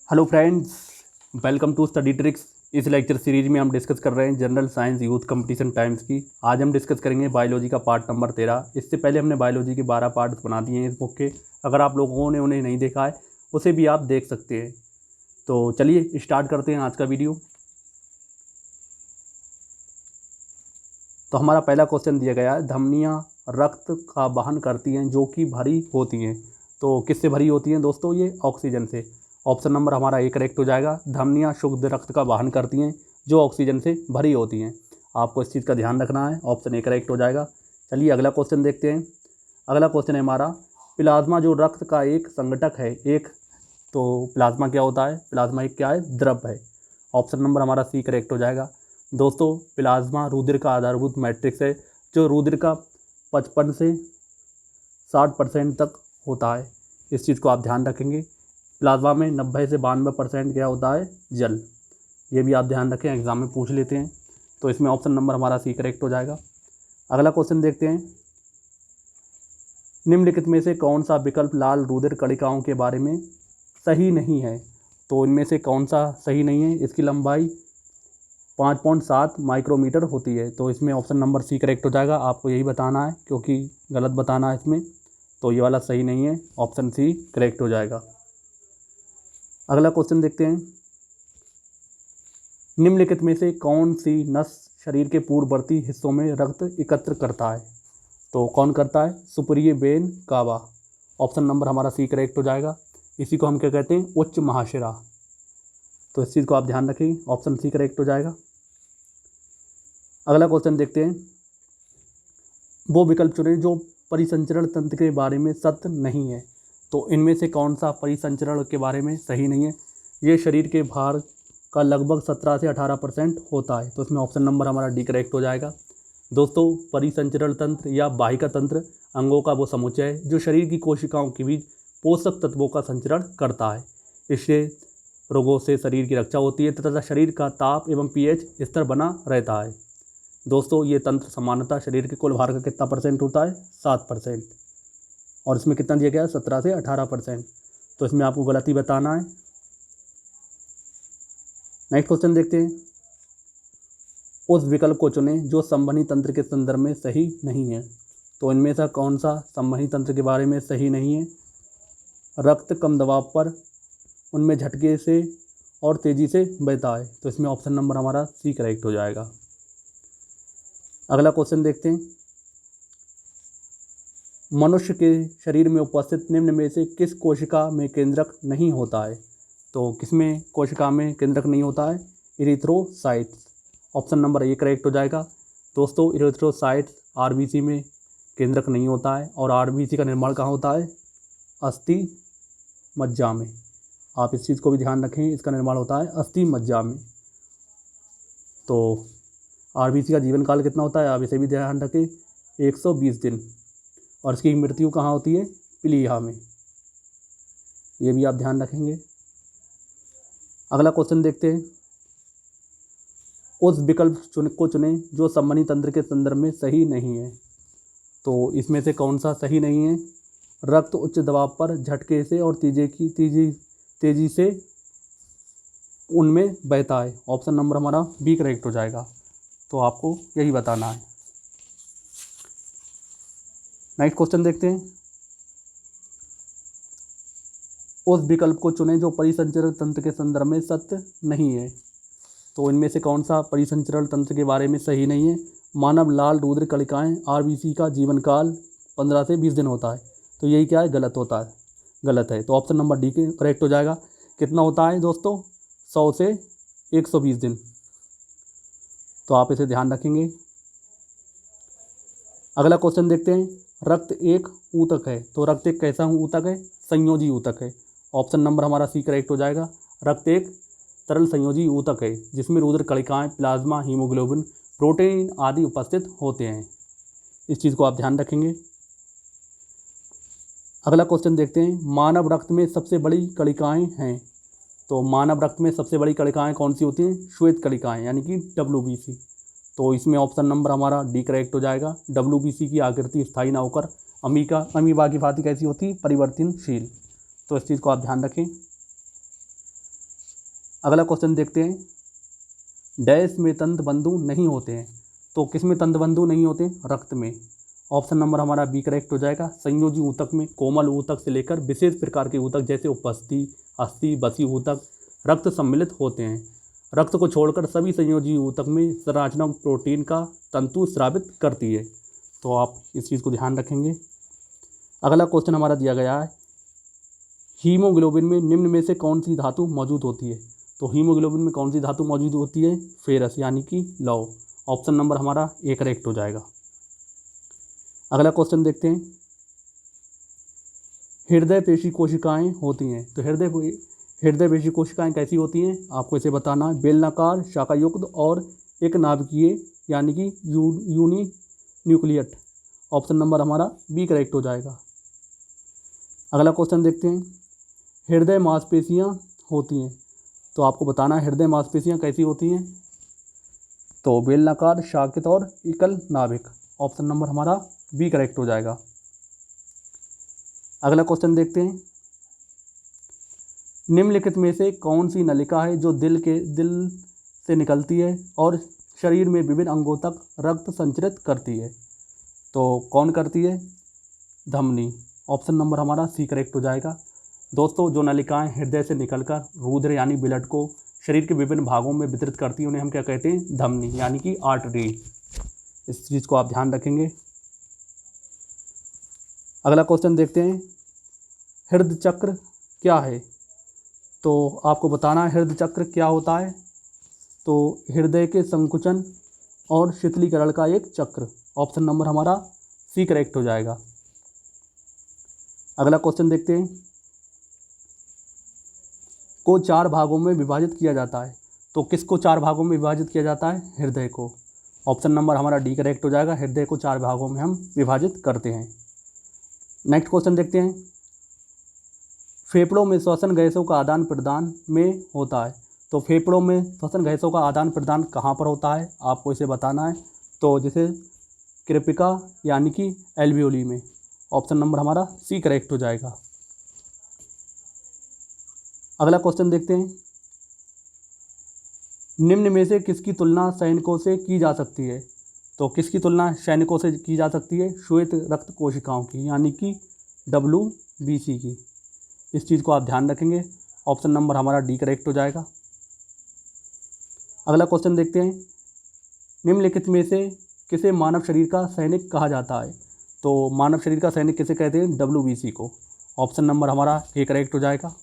Hello friends, welcome to study tricks. इस lecture series में हम डिस्कस कर रहे हैं general science youth competition times की। आज हम डिस्कस करेंगे बायोलॉजी का पार्ट नंबर 13। इससे पहले हमने बायोलॉजी के 12 पार्ट्स बना दिए हैं इस बुक के। अगर आप लोगों ने उन्हें नहीं देखा है उसे भी आप देख सकते हैं। तो चलिए स्टार्ट करते हैं आज का वीडियो। तो हमारा पहला क्वेश्चन दिया गया है, धमनियाँ रक्त का वहन करती हैं जो कि भरी होती हैं। तो किससे भरी होती हैं दोस्तों? ये ऑक्सीजन से। ऑप्शन नंबर हमारा ए करेक्ट हो जाएगा। धमनियाँ शुद्ध रक्त का वहन करती हैं जो ऑक्सीजन से भरी होती हैं। आपको इस चीज़ का ध्यान रखना है। ऑप्शन ए करेक्ट हो जाएगा। चलिए अगला क्वेश्चन देखते हैं। अगला क्वेश्चन है हमारा, प्लाज्मा जो रक्त का एक संघटक है, तो प्लाज्मा क्या होता है? प्लाज्मा एक क्या है? द्रव है। ऑप्शन नंबर हमारा सी करेक्ट हो जाएगा। दोस्तों, प्लाज्मा रुधिर का आधारभूत मैट्रिक्स है जो रुधिर का 55 से 60% तक होता है। इस चीज़ को आप ध्यान रखेंगे। प्लाज्मा में 90 से 92% क्या होता है? जल। ये भी आप ध्यान रखें, एग्जाम में पूछ लेते हैं। तो इसमें ऑप्शन नंबर हमारा सी करेक्ट हो जाएगा। अगला क्वेश्चन देखते हैं, निम्नलिखित में से कौन सा विकल्प लाल रुधिर कणिकाओं के बारे में सही नहीं है? तो इनमें से कौन सा सही नहीं है? इसकी लंबाई 5.7 माइक्रोमीटर होती है। तो इसमें ऑप्शन नंबर सी करेक्ट हो जाएगा। आपको यही बताना है क्योंकि गलत बताना है इसमें। तो ये वाला सही नहीं है, ऑप्शन सी करेक्ट हो जाएगा। अगला क्वेश्चन देखते हैं, निम्नलिखित में से कौन सी नस शरीर के पूर्ववर्ती हिस्सों में रक्त एकत्र करता है? तो कौन करता है? सुपरिय वेन कावा। ऑप्शन नंबर हमारा सी करेक्ट हो जाएगा। इसी को हम क्या कहते हैं? उच्च महाशिरा। तो इस चीज़ को आप ध्यान रखें, ऑप्शन सी करेक्ट हो जाएगा। अगला क्वेश्चन देखते हैं, वो विकल्प चुनें जो परिसंचरण तंत्र के बारे में सत्य नहीं है। तो इनमें से कौन सा परिसंचरण के बारे में सही नहीं है? ये शरीर के भार का लगभग 17 से 18% होता है। तो इसमें ऑप्शन नंबर हमारा डी करेक्ट हो जाएगा। दोस्तों, परिसंचरण तंत्र या वाहिका तंत्र अंगों का वो समुच्चय है जो शरीर की कोशिकाओं के बीच पोषक तत्वों का संचरण करता है। इससे रोगों से शरीर की रक्षा होती है तथा शरीर का ताप एवं pH स्तर बना रहता है। दोस्तों, ये तंत्र सामान्यतः शरीर के कुल भार का कितना परसेंट होता है? 7%। और इसमें कितना दिया गया है? 17 से 18%। तो इसमें आपको गलती बताना है। नेक्स्ट क्वेश्चन देखते हैं, उस विकल्प को चुनें जो संवहनी तंत्र के संदर्भ में सही नहीं है। तो इनमें से कौन सा संवहनी तंत्र के बारे में सही नहीं है? रक्त कम दबाव पर उनमें झटके से और तेज़ी से बहता है। तो इसमें ऑप्शन नंबर हमारा सी करेक्ट हो जाएगा। अगला क्वेश्चन देखते हैं, मनुष्य के शरीर में उपस्थित निम्न में से किस कोशिका में केंद्रक नहीं होता है? तो किसमें कोशिका में केंद्रक नहीं होता है? Erythrocytes. Option number A correct हो जाएगा। दोस्तों, इरिथ्रोसाइट्स आरबीसी में केंद्रक नहीं होता है और आरबीसी का निर्माण कहाँ होता है? अस्थि मज्जा में। आप इस चीज़ को भी ध्यान रखें, इसका निर्माण होता है अस्थि मज्जा में। तो आरबीसी का जीवन काल कितना होता है? आप इसे भी ध्यान रखें, 120 दिन। और इसकी मृत्यु कहाँ होती है? प्लीहा में। ये भी आप ध्यान रखेंगे। अगला क्वेश्चन देखते हैं, उस विकल्प को चुनें जो संवहनी तंत्र के संदर्भ में सही नहीं है। तो इसमें से कौन सा सही नहीं है? रक्त उच्च दबाव पर झटके से और तेजी से उनमें बहता है। ऑप्शन नंबर हमारा बी करेक्ट हो जाएगा। तो आपको यही बताना है। नेक्स्ट क्वेश्चन देखते हैं, उस विकल्प को चुनें जो परिसंचरण तंत्र के संदर्भ में सत्य नहीं है। तो इनमें से कौन सा परिसंचरण तंत्र के बारे में सही नहीं है? मानव लाल रुधिर कणिकाएं आरबीसी का जीवन काल 15 से 20 दिन होता है। तो यही क्या है? गलत होता है, गलत है। तो ऑप्शन नंबर डी करेक्ट हो जाएगा। कितना होता है दोस्तों? 100 से 120 दिन। तो आप इसे ध्यान रखेंगे। अगला क्वेश्चन देखते हैं, रक्त एक ऊतक है। तो रक्त एक कैसा ऊतक है? संयोजी ऊतक है। ऑप्शन नंबर हमारा सी करेक्ट हो जाएगा। रक्त एक तरल संयोजी ऊतक है जिसमें रुधिर कणिकाएं, प्लाज्मा, हीमोग्लोबिन, प्रोटीन आदि उपस्थित होते हैं। इस चीज़ को आप ध्यान रखेंगे। अगला क्वेश्चन देखते हैं, मानव रक्त में सबसे बड़ी कणिकाएं हैं। तो मानव रक्त में सबसे बड़ी कणिकाएं कौन सी होती हैं? श्वेत कणिकाएं यानी कि WBC। तो इसमें ऑप्शन नंबर हमारा डी करेक्ट हो जाएगा। WBC की आकृति स्थायी ना होकर अमीबा की भांति कैसी होती है? परिवर्तनशील। तो इस चीज़ को आप ध्यान रखें। अगला क्वेश्चन देखते हैं, डैश में तंतुबंधु नहीं होते हैं, तो किस में तंतुबंधु नहीं होते? रक्त में। ऑप्शन नंबर हमारा बी करेक्ट हो जाएगा। संयोजी ऊतक में कोमल ऊतक से लेकर विशेष प्रकार के ऊतक जैसे उपस्थि, अस्थि, बसी ऊतक रक्त सम्मिलित होते हैं। रक्त को छोड़कर सभी संयोजी ऊतक में संरचनात्मक प्रोटीन का तंतु स्रावित करती है। तो आप इस चीज़ को ध्यान रखेंगे। अगला क्वेश्चन हमारा दिया गया है, हीमोग्लोबिन में निम्न में से कौन सी धातु मौजूद होती है? तो हीमोग्लोबिन में कौन सी धातु मौजूद होती है? फेरस यानी कि लौह। ऑप्शन नंबर हमारा ए करेक्ट हो जाएगा। अगला क्वेश्चन देखते हैं, हृदय पेशी कोशिकाएं होती हैं, तो हृदय पेशी कोशिकाएं कैसी होती हैं? आपको इसे बताना है। बेलनाकार, शाखायुक्त और एक नाभिकीय यानी कि यूनी न्यूक्लियट। ऑप्शन नंबर हमारा बी करेक्ट हो जाएगा। अगला क्वेश्चन देखते हैं, हृदय मांसपेशियां होती हैं, तो आपको बताना है हृदय मांसपेशियां कैसी होती हैं? तो बेलनाकार, शाखित और एकल नाभिक। ऑप्शन नंबर हमारा बी करेक्ट हो जाएगा। अगला क्वेश्चन देखते हैं, निम्नलिखित में से कौन सी नलिका है जो दिल से निकलती है और शरीर में विभिन्न अंगों तक रक्त संचरित करती है? तो कौन करती है? धमनी। ऑप्शन नंबर हमारा सी करेक्ट हो जाएगा। दोस्तों, जो नलिकाएं हृदय से निकलकर रुधिर यानी ब्लड को शरीर के विभिन्न भागों में वितरित करती हैं उन्हें हम क्या कहते हैं? धमनी यानी कि आर्टरी। इस चीज़ को आप ध्यान रखेंगे। अगला क्वेश्चन देखते हैं, हृदय चक्र क्या है? तो आपको बताना है हृदय चक्र क्या होता है। तो हृदय के संकुचन और शीतलीकरण का एक चक्र। ऑप्शन नंबर हमारा सी करेक्ट हो जाएगा। अगला क्वेश्चन देखते हैं, को 4 भागों में विभाजित किया जाता है, तो किसको 4 भागों में विभाजित किया जाता है? हृदय को। ऑप्शन नंबर हमारा डी करेक्ट हो जाएगा। हृदय को 4 भागों में हम विभाजित करते हैं। नेक्स्ट क्वेश्चन देखते हैं, फेफड़ों में श्वसन गैसों का आदान प्रदान में होता है, तो फेफड़ों में श्वसन गैसों का आदान प्रदान कहाँ पर होता है? आपको इसे बताना है। तो जैसे कृपिका यानी कि एल्वियोली में। ऑप्शन नंबर हमारा सी करेक्ट हो जाएगा। अगला क्वेश्चन देखते हैं, निम्न में से किसकी तुलना सैनिकों से की जा सकती है? तो किसकी तुलना सैनिकों से की जा सकती है? श्वेत रक्त कोशिकाओं की यानी कि WBC की। इस चीज़ को आप ध्यान रखेंगे। ऑप्शन नंबर हमारा डी करेक्ट हो जाएगा। अगला क्वेश्चन देखते हैं, निम्नलिखित में से किसे मानव शरीर का सैनिक कहा जाता है? तो मानव शरीर का सैनिक किसे कहते हैं? WBC को। ऑप्शन नंबर हमारा ए करेक्ट हो जाएगा।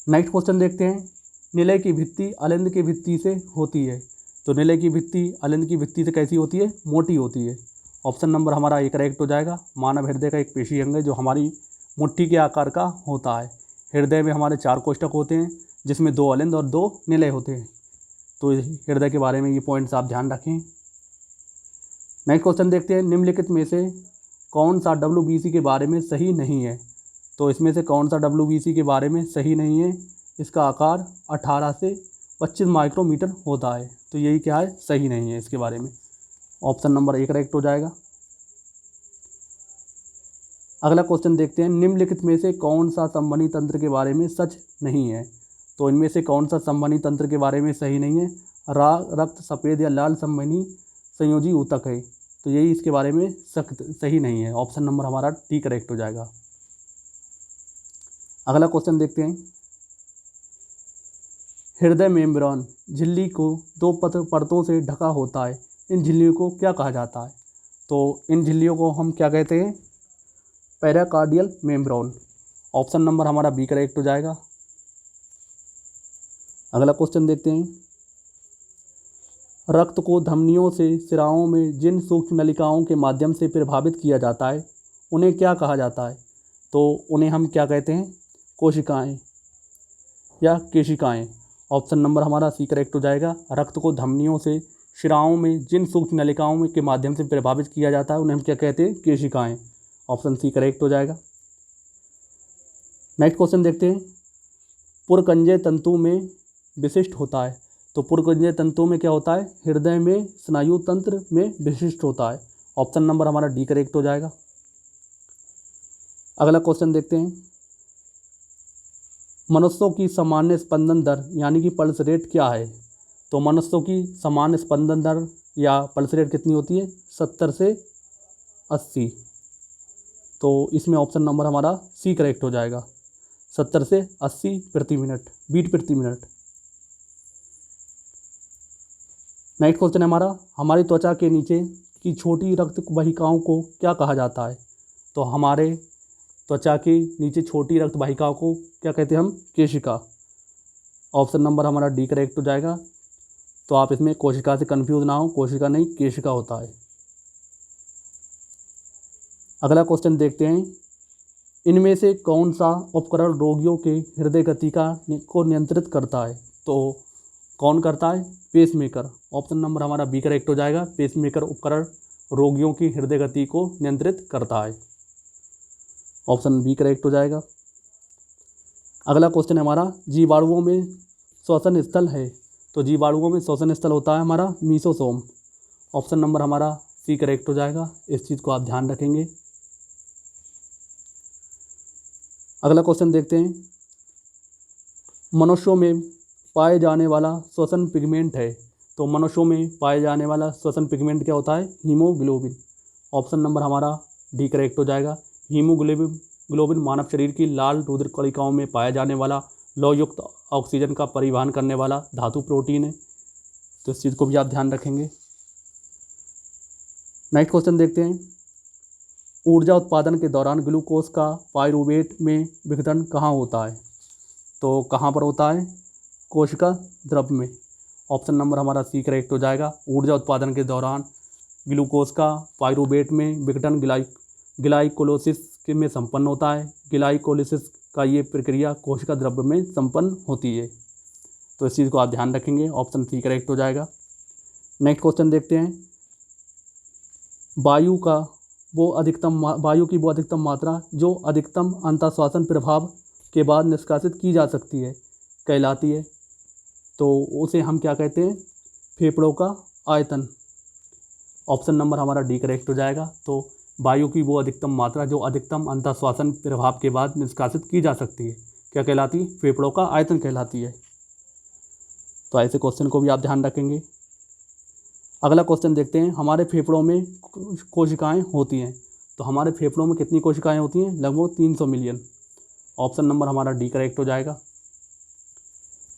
नेक्स्ट क्वेश्चन देखते हैं, निलय की भित्ति अलिंद की भित्ति से होती है, तो निलय की भित्ति अलिंद की भित्ति से कैसी होती है? मोटी होती है। ऑप्शन नंबर हमारा ए करेक्ट हो जाएगा। मानव हृदय का एक पेशी अंग है जो हमारी मुट्ठी के आकार का होता है। हृदय में हमारे 4 कोष्ठक होते हैं जिसमें 2 अलिंद और 2 निलय होते हैं। तो हृदय के बारे में ये पॉइंट्स आप ध्यान रखें। नेक्स्ट क्वेश्चन देखते हैं, निम्नलिखित में से कौन सा WBC के बारे में सही नहीं है? तो इसमें से कौन सा WBC के बारे में सही नहीं है? इसका आकार 18 से 25 माइक्रोमीटर होता है, तो यही क्या है? सही नहीं है इसके बारे में। ऑप्शन नंबर ए करेक्ट हो जाएगा। अगला क्वेश्चन देखते हैं, निम्नलिखित में से कौन सा संवहनी तंत्र के बारे में सच नहीं है? तो इनमें से कौन सा संवहनी तंत्र के बारे में सही नहीं है? रक्त सफ़ेद या लाल संवहनी संयोजी ऊतक है, तो यही इसके बारे में सही नहीं है। ऑप्शन नंबर हमारा डी करेक्ट हो जाएगा। अगला क्वेश्चन देखते हैं, हृदय मेम्ब्रेन झिल्ली को 2 परतों से ढका होता है, इन झिल्लियों को क्या कहा जाता है? तो इन झिल्लियों को हम क्या कहते हैं? Pericardial membrane. ऑप्शन नंबर हमारा बी करेक्ट हो जाएगा। अगला क्वेश्चन देखते हैं, रक्त को धमनियों से सिराओं में जिन सूक्ष्म नलिकाओं के माध्यम से प्रभावित किया जाता है उन्हें क्या कहा जाता है? तो उन्हें हम क्या कहते हैं? कोशिकाएं या केशिकाएं। ऑप्शन नंबर हमारा सी करेक्ट हो जाएगा। रक्त को धमनियों से शिराओं में जिन सूक्ष्म नलिकाओं के माध्यम से प्रभावित किया जाता है उन्हें हम क्या कहते हैं? केशिकाएं। ऑप्शन सी करेक्ट हो जाएगा। नेक्स्ट क्वेश्चन देखते हैं, पुरकंजय तंतु में विशिष्ट होता है, तो पुरकंजय तंतु में क्या होता है? हृदय में स्नायु तंत्र में विशिष्ट होता है। ऑप्शन नंबर हमारा डी करेक्ट हो जाएगा। अगला क्वेश्चन देखते हैं, मनुष्यों की सामान्य स्पंदन दर यानी कि पल्स रेट क्या है? तो मनुष्यों की सामान्य स्पंदन दर या पल्स रेट कितनी होती है? 70 से 80। तो इसमें ऑप्शन नंबर हमारा सी करेक्ट हो जाएगा, 70 से 80 प्रति मिनट, बीट प्रति मिनट। नेक्स्ट क्वेश्चन है हमारा, हमारी त्वचा के नीचे की छोटी रक्त वाहिकाओं को क्या कहा जाता है? तो हमारे त्वचा के नीचे छोटी रक्त वाहिकाओं को क्या कहते हैं हम? केशिका। ऑप्शन नंबर हमारा डी करेक्ट हो जाएगा। तो आप इसमें कोशिका से कंफ्यूज ना हो, कोशिका नहीं केशिका होता है। अगला क्वेश्चन देखते हैं, इनमें से कौन सा उपकरण रोगियों के हृदय गति को नियंत्रित करता है? तो कौन करता है? पेसमेकर। ऑप्शन नंबर हमारा बी करेक्ट हो जाएगा। पेसमेकर उपकरण रोगियों की हृदय गति को नियंत्रित करता है। ऑप्शन बी करेक्ट हो जाएगा। अगला क्वेश्चन है हमारा, जीवाणुओं में श्वसन स्थल है? तो जीवाणुओं में श्वसन स्थल होता है हमारा मीसोसोम। ऑप्शन नंबर हमारा सी करेक्ट हो जाएगा। इस चीज़ को आप ध्यान रखेंगे। अगला क्वेश्चन देखते हैं, मनुष्यों में पाए जाने वाला श्वसन पिगमेंट है? तो मनुष्यों में पाए जाने वाला श्वसन पिगमेंट क्या होता है? हीमोग्लोबिन। ऑप्शन नंबर हमारा डी करेक्ट हो जाएगा। हीमोग्लोबिन मानव शरीर की लाल रुधिर कणिकाओं में पाया जाने वाला लौहयुक्त ऑक्सीजन का परिवहन करने वाला धातु प्रोटीन है। तो इस चीज़ को भी आप ध्यान रखेंगे। नेक्स्ट क्वेश्चन देखते हैं, ऊर्जा उत्पादन के दौरान ग्लूकोज का पाइरूवेट में विघटन कहाँ होता है? तो कहाँ पर होता है? कोशिका द्रव में। ऑप्शन नंबर हमारा सी करेक्ट हो जाएगा। ऊर्जा उत्पादन के दौरान ग्लूकोज का पाइरूवेट में विघटन ग्लाइकोलाइसिस में संपन्न होता है। ग्लाइकोलाइसिस का ये प्रक्रिया कोशिका द्रव्य में संपन्न होती है। तो इस चीज़ को आप ध्यान रखेंगे। ऑप्शन सी करेक्ट हो जाएगा। नेक्स्ट क्वेश्चन देखते हैं, वायु की वो अधिकतम मात्रा जो अधिकतम अंतःश्वासन प्रभाव के बाद निष्कासित की जा सकती है कहलाती है। तो उसे हम क्या कहते हैं? फेफड़ों का आयतन। ऑप्शन नंबर हमारा डी करेक्ट हो जाएगा। तो वायु की वो अधिकतम मात्रा जो अधिकतम अंतःश्वासन प्रभाव के बाद निष्कासित की जा सकती है क्या कहलाती है? फेफड़ों का आयतन कहलाती है। तो ऐसे क्वेश्चन को भी आप ध्यान रखेंगे। अगला क्वेश्चन देखते हैं, हमारे फेफड़ों में कोशिकाएं होती हैं? तो हमारे फेफड़ों में कितनी कोशिकाएं होती हैं? लगभग 300 मिलियन। ऑप्शन नंबर हमारा डी करेक्ट हो जाएगा।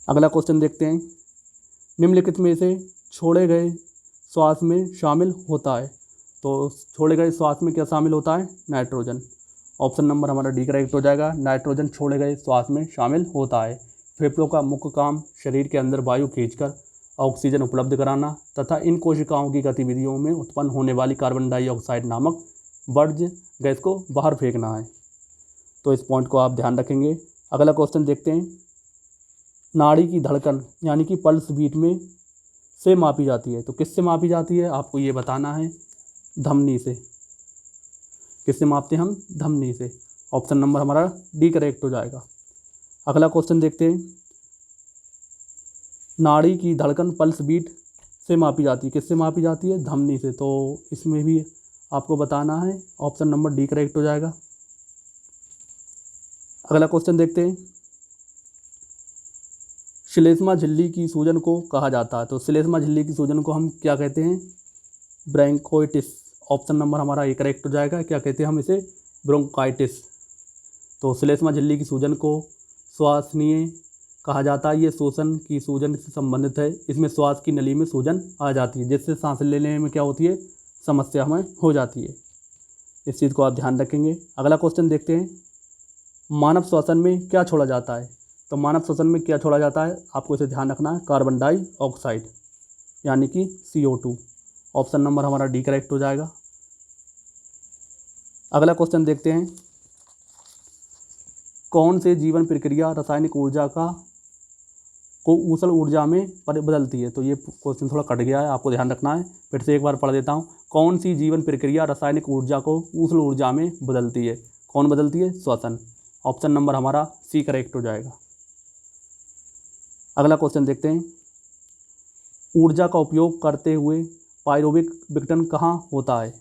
अगला क्वेश्चन देखते हैं, निम्नलिखित में से छोड़े गए श्वास में शामिल होता है? तो छोड़े गए श्वास में क्या शामिल होता है? नाइट्रोजन। ऑप्शन नंबर हमारा डी करेक्ट हो जाएगा। नाइट्रोजन छोड़े गए श्वास में शामिल होता है। फेफड़ों का मुख्य काम शरीर के अंदर वायु खींचकर ऑक्सीजन उपलब्ध कराना तथा इन कोशिकाओं की गतिविधियों में उत्पन्न होने वाली कार्बन डाइऑक्साइड नामक वर्ज्य गैस को बाहर फेंकना है। तो इस पॉइंट को आप ध्यान रखेंगे। अगला क्वेश्चन देखते हैं, नाड़ी की धड़कन यानी कि पल्स बीट में से मापी जाती है? तो किससे मापी जाती है? आपको ये बताना है। धमनी से। किससे मापते हैं हम? धमनी से। ऑप्शन नंबर हमारा डी करेक्ट हो जाएगा। अगला क्वेश्चन देखते हैं, नाड़ी की धड़कन पल्स बीट से मापी जाती है? किससे मापी जाती है? धमनी से। तो इसमें भी आपको बताना है। ऑप्शन नंबर डी करेक्ट हो जाएगा। अगला क्वेश्चन देखते हैं, श्लेष्मा झिल्ली की सूजन को कहा जाता है? तो श्लेष्मा झिल्ली की सूजन को हम क्या कहते हैं? ब्रोंकाइटिस। ऑप्शन नंबर हमारा ए करेक्ट हो जाएगा। क्या कहते हैं हम इसे? ब्रोंकाइटिस। तो श्लेष्मा झिल्ली की सूजन को श्वासनीय कहा जाता है। ये श्वसन की सूजन से संबंधित है। इसमें श्वास की नली में सूजन आ जाती है जिससे सांस लेने में क्या होती है? समस्या हमें हो जाती है। इस चीज़ को आप ध्यान रखेंगे। अगला क्वेश्चन देखते हैं, मानव श्वसन में क्या छोड़ा जाता है? तो मानव श्वसन में क्या छोड़ा जाता है? आपको इसे ध्यान रखना है। कार्बन डाइऑक्साइड यानी कि CO2। ऑप्शन नंबर हमारा डी करेक्ट हो जाएगा। अगला क्वेश्चन देखते हैं, कौन से जीवन प्रक्रिया रासायनिक ऊर्जा को ऊष्ण ऊर्जा में बदलती है? तो ये क्वेश्चन थोड़ा कट गया है, आपको ध्यान रखना है। फिर से एक बार पढ़ देता हूँ। कौन सी जीवन प्रक्रिया रासायनिक ऊर्जा को ऊष्ण ऊर्जा में बदलती है? कौन बदलती है? श्वसन। ऑप्शन नंबर हमारा सी करेक्ट हो जाएगा। अगला क्वेश्चन देखते हैं, ऊर्जा का उपयोग करते हुए पायरोबिक विघटन कहाँ होता है?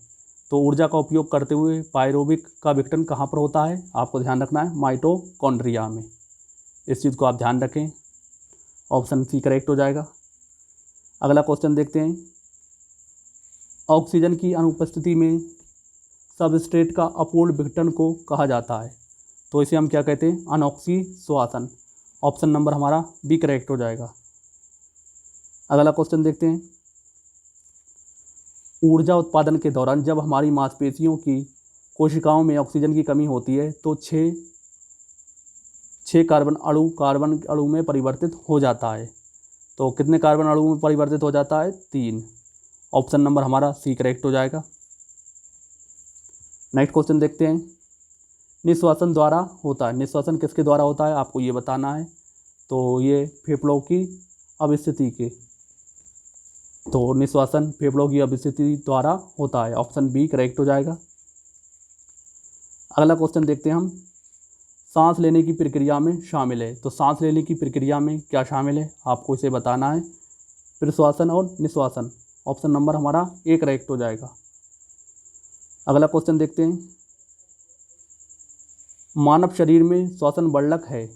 तो ऊर्जा का उपयोग करते हुए पायरोबिक का विघटन कहाँ पर होता है? आपको ध्यान रखना है। माइटोकॉन्ड्रिया में। इस चीज़ को आप ध्यान रखें, ऑप्शन सी करेक्ट हो जाएगा। अगला क्वेश्चन देखते हैं, ऑक्सीजन की अनुपस्थिति में सबस्ट्रेट का अपूर्ण विघटन को कहा जाता है, तो इसे हम क्या कहते हैं, अनऑक्सी श्वसन। ऑप्शन नंबर हमारा बी करेक्ट हो जाएगा। अगला क्वेश्चन देखते हैं, ऊर्जा उत्पादन के दौरान जब हमारी मांसपेशियों की कोशिकाओं में ऑक्सीजन की कमी होती है तो छः कार्बन अणु में परिवर्तित हो जाता है, तो कितने कार्बन अणु में परिवर्तित हो जाता है, 3। ऑप्शन नंबर हमारा सी करेक्ट हो जाएगा। नेक्स्ट क्वेश्चन देखते हैं, निश्वासन द्वारा होता है, निश्वासन किसके द्वारा होता है आपको ये बताना है, तो ये फेफड़ों की अभिस्थिति के, तो निश्वासन फेफड़ों की अभिस्थिति द्वारा होता है। ऑप्शन बी करेक्ट हो जाएगा। अगला क्वेश्चन देखते हैं हम, सांस लेने की प्रक्रिया में शामिल है, तो सांस लेने की प्रक्रिया में क्या शामिल है आपको इसे बताना है, प्रश्वासन और निश्वासन। ऑप्शन नंबर हमारा ए करेक्ट हो जाएगा। अगला क्वेश्चन देखते हैं, मानव शरीर में श्वसन वर्णक है,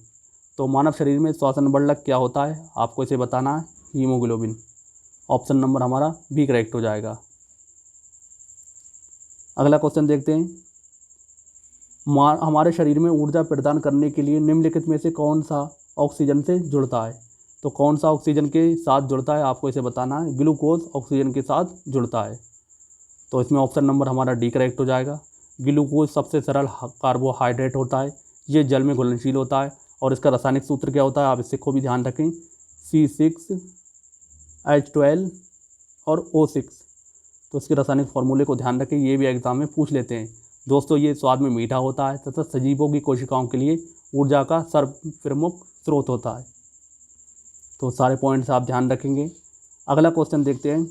तो मानव शरीर में श्वसन वर्णक क्या होता है आपको इसे बताना है, हीमोग्लोबिन। ऑप्शन नंबर हमारा बी करेक्ट हो जाएगा। अगला क्वेश्चन देखते हैं, हमारे शरीर में ऊर्जा प्रदान करने के लिए निम्नलिखित में से कौन सा ऑक्सीजन से जुड़ता है, तो कौन सा ऑक्सीजन के साथ जुड़ता है आपको इसे बताना है, ग्लूकोज ऑक्सीजन के साथ जुड़ता है, तो इसमें ऑप्शन नंबर हमारा डी करेक्ट हो जाएगा। ग्लूकोज सबसे सरल कार्बोहाइड्रेट होता है, ये जल में घुलनशील होता है और इसका रासायनिक सूत्र क्या होता है आप इससे को भी ध्यान रखें, C6H12 और O6, तो इसके रासायनिक फॉर्मूले को ध्यान रखें, ये भी एग्जाम में पूछ लेते हैं। दोस्तों ये स्वाद में मीठा होता है तथा सजीवों की कोशिकाओं के लिए ऊर्जा का सर्वप्रमुख स्रोत होता है, तो सारे पॉइंट्स आप ध्यान रखेंगे। अगला क्वेश्चन देखते हैं,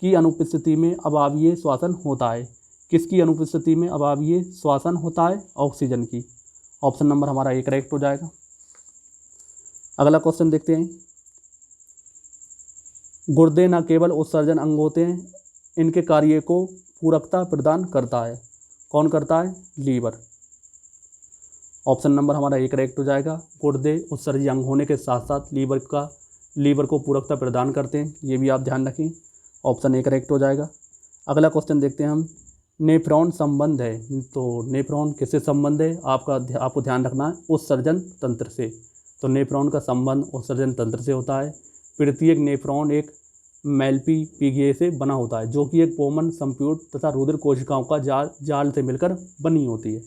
की अनुपस्थिति में अवायवीय श्वसन होता है, किसकी अनुपस्थिति में अवायवीय श्वसन होता है, ऑक्सीजन की। ऑप्शन नंबर हमारा ए करेक्ट हो जाएगा। अगला क्वेश्चन देखते हैं, गुर्दे न केवल उत्सर्जन अंग होते हैं, इनके कार्य को पूरकता प्रदान करता है, कौन करता है, लीवर। ऑप्शन नंबर हमारा ए करेक्ट हो जाएगा। गुर्दे उत्सर्जी अंग होने के साथ साथ लीवर को पूरकता प्रदान करते हैं, ये भी आप ध्यान रखें, ऑप्शन ए करेक्ट हो जाएगा। अगला क्वेश्चन देखते हैं हम, नेफ्रॉन संबंध है, तो नेफ्रॉन किससे संबंध है आपको ध्यान रखना है, उत्सर्जन तंत्र से, तो नेफ्रॉन का संबंध उत्सर्जन तंत्र से होता है। प्रत्येक नेफ्रॉन एक मेल्पी पीघे से बना होता है, जो कि एक पोमन संप्यूट तथा रुधिर कोशिकाओं का जाल से मिलकर बनी होती है,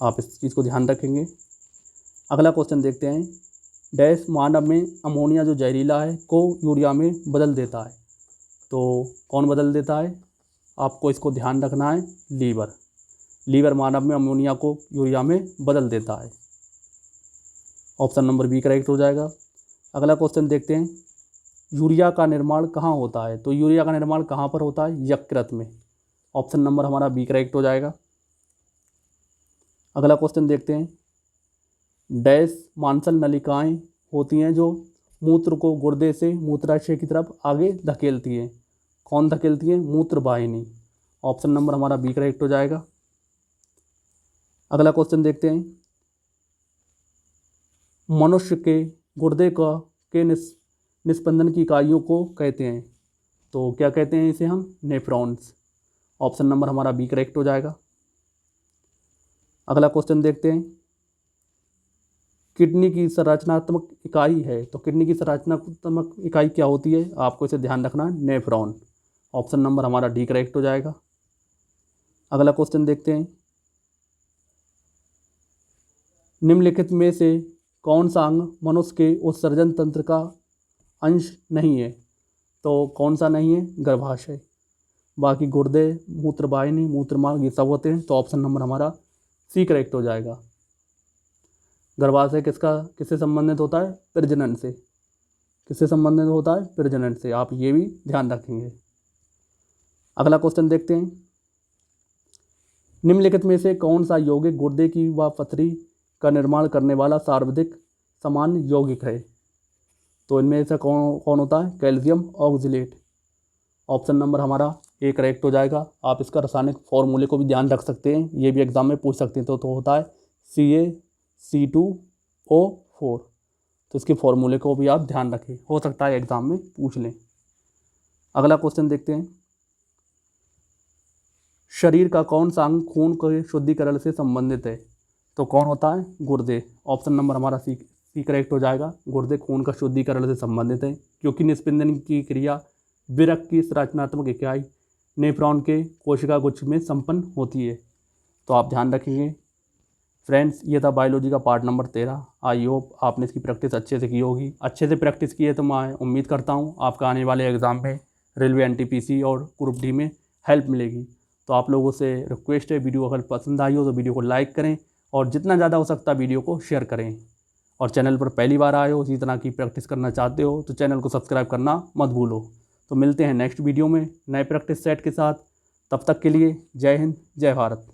आप इस चीज़ को ध्यान रखेंगे। अगला क्वेश्चन देखते हैं, डैश मानव में अमोनिया जो जहरीला है को यूरिया में बदल देता है, तो कौन बदल देता है आपको इसको ध्यान रखना है, लीवर मानव में अमोनिया को यूरिया में बदल देता है। ऑप्शन नंबर बी करेक्ट हो जाएगा। अगला क्वेश्चन देखते हैं, यूरिया का निर्माण कहाँ होता है, तो यूरिया का निर्माण कहाँ पर होता है, यकृत में। ऑप्शन नंबर हमारा बी करेक्ट हो जाएगा। अगला क्वेश्चन देखते हैं, डैश मांसल नलिकाएं होती हैं जो मूत्र को गुर्दे से मूत्राशय की तरफ आगे धकेलती हैं, कौन धकेलती है, मूत्रवाहिनी। ऑप्शन नंबर हमारा बी करेक्ट हो जाएगा। अगला क्वेश्चन देखते हैं, मनुष्य के गुर्दे के निस्पंदन की इकाइयों को कहते हैं, तो क्या कहते हैं इसे हम, नेफ्रॉन्स। ऑप्शन नंबर हमारा बी करेक्ट हो जाएगा। अगला क्वेश्चन देखते हैं, किडनी की संरचनात्मक इकाई है, तो किडनी की संरचनात्मक इकाई क्या होती है आपको इसे ध्यान रखना है, नेफ्रॉन। ऑप्शन नंबर हमारा डी करेक्ट हो जाएगा। अगला क्वेश्चन देखते हैं, निम्नलिखित में से कौन सा अंग मनुष्य के उत्सर्जन तंत्र का अंश नहीं है, तो कौन सा नहीं है, गर्भाशय। बाकी गुर्दे, मूत्रवाहिनी, मूत्रमार्ग ये सब होते हैं, तो ऑप्शन नंबर हमारा सी करेक्ट हो जाएगा। गर्भाशय किससे संबंधित होता है, प्रजनन से, किससे संबंधित होता है, प्रजनन से, आप ये भी ध्यान रखेंगे। अगला क्वेश्चन देखते हैं, निम्नलिखित में से कौन सा यौगिक गुर्दे की व पथरी का निर्माण करने वाला सर्वाधिक समान यौगिक है, तो इनमें से कौन होता है, कैल्शियम ऑक्जेलेट। ऑप्शन नंबर हमारा ए करेक्ट हो जाएगा। आप इसका रासायनिक फॉर्मूले को भी ध्यान रख सकते हैं, ये भी एग्जाम में पूछ सकते हैं, तो होता है CaC2 NaCO4। तो इसके फॉर्मूले को भी आप ध्यान रखें, हो सकता है एग्ज़ाम में पूछ लें। अगला क्वेश्चन देखते हैं, शरीर का कौन सा अंग खून के शुद्धिकरण से संबंधित है? तो कौन होता है? गुर्दे। ऑप्शन नंबर हमारा सी करेक्ट हो जाएगा। गुर्दे खून का शुद्धिकरण से संबंधित है, क्योंकि निस्पंदन की क्रिया विरक की संरचनात्मक इकाई नेफ्रॉन के कोशिका गुच्छ में संपन्न होती है। तो आप ध्यान रखेंगे। फ्रेंड्स, ये था बायोलॉजी का पार्ट नंबर 13। आई होप आपने इसकी प्रैक्टिस अच्छे से की होगी। अच्छे से प्रैक्टिस की है तो मैं उम्मीद करता हूँ आपका आने वाले एग्ज़ाम में रेलवे NTPC और ग्रुप डी में हेल्प मिलेगी। तो आप लोगों से रिक्वेस्ट है, वीडियो अगर पसंद आई हो तो वीडियो को लाइक करें और जितना ज़्यादा हो सकता है वीडियो को शेयर करें। और चैनल पर पहली बार आए हो, इसी तरह की प्रैक्टिस करना चाहते हो तो चैनल को सब्सक्राइब करना मत भूलो। तो मिलते हैं नेक्स्ट वीडियो में नए प्रैक्टिस सेट के साथ। तब तक के लिए जय हिंद, जय भारत।